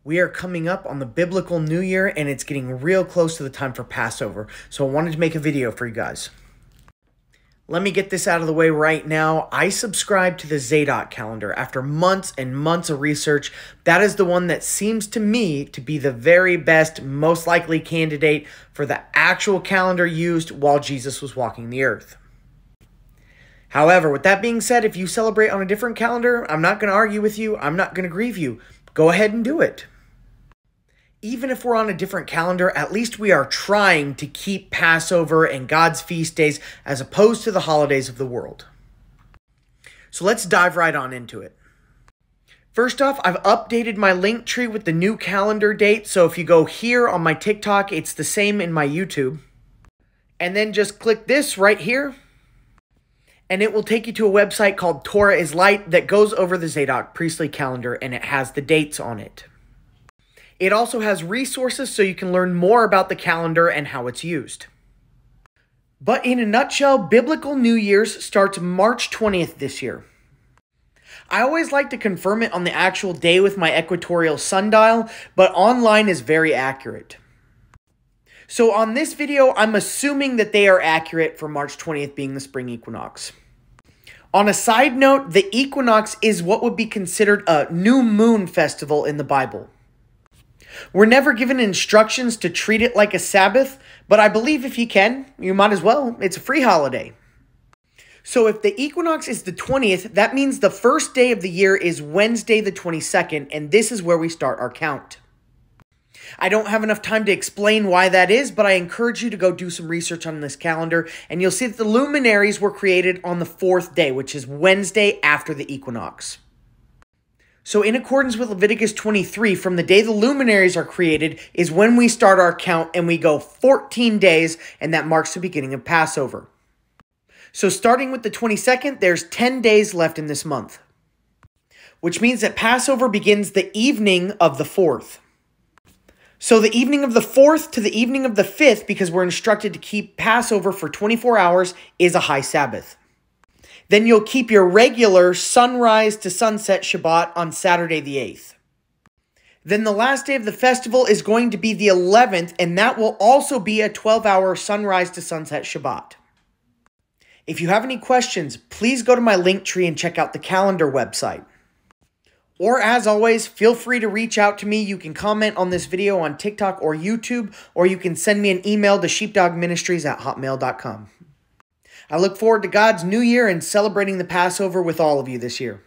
We are coming up on the biblical New Year, and it's getting real close to the time for Passover, so I wanted to make a video for you guys. Let me get this out of the way right now. I subscribe to the SHEEPDOG calendar. After months and months of research, that is the one that seems to me to be the very best, most likely candidate for the actual calendar used while Jesus was walking the earth. However, with that being said, if you celebrate on a different calendar, I'm not going to argue with you. I'm not going to grieve you. Go ahead and do it. Even if we're on a different calendar, at least we are trying to keep Passover and God's feast days as opposed to the holidays of the world. So let's dive right on into it. First off, I've updated my link tree with the new calendar date. So if you go here on my TikTok, it's the same in my YouTube. And then just click this right here. And it will take you to a website called Torah is Light that goes over the SHEEPDOG priestly calendar, and it has the dates on it. It also has resources so you can learn more about the calendar and how it's used. But in a nutshell, Biblical New Year's starts March 20th this year. I always like to confirm it on the actual day with my equatorial sundial, but online is very accurate. So on this video, I'm assuming that they are accurate for March 20th being the spring equinox. On a side note, the equinox is what would be considered a new moon festival in the Bible. We're never given instructions to treat it like a Sabbath, but I believe if you can, you might as well. It's a free holiday. So if the equinox is the 20th, that means the first day of the year is Wednesday the 22nd, and this is where we start our count. I don't have enough time to explain why that is, but I encourage you to go do some research on this calendar, and you'll see that the luminaries were created on the 4th day, which is Wednesday after the equinox. So in accordance with Leviticus 23, from the day the luminaries are created is when we start our count, and we go 14 days, and that marks the beginning of Passover. So starting with the 22nd, there's 10 days left in this month, which means that Passover begins the evening of the 4th. So the evening of the 4th to the evening of the 5th, because we're instructed to keep Passover for 24 hours, is a high Sabbath. Then you'll keep your regular sunrise to sunset Shabbat on Saturday the 8th. Then the last day of the festival is going to be the 11th, and that will also be a 12-hour sunrise to sunset Shabbat. If you have any questions, please go to my link tree and check out the calendar website. Or as always, feel free to reach out to me. You can comment on this video on TikTok or YouTube, or you can send me an email to sheepdogministries@hotmail.com. I look forward to God's new year and celebrating the Passover with all of you this year.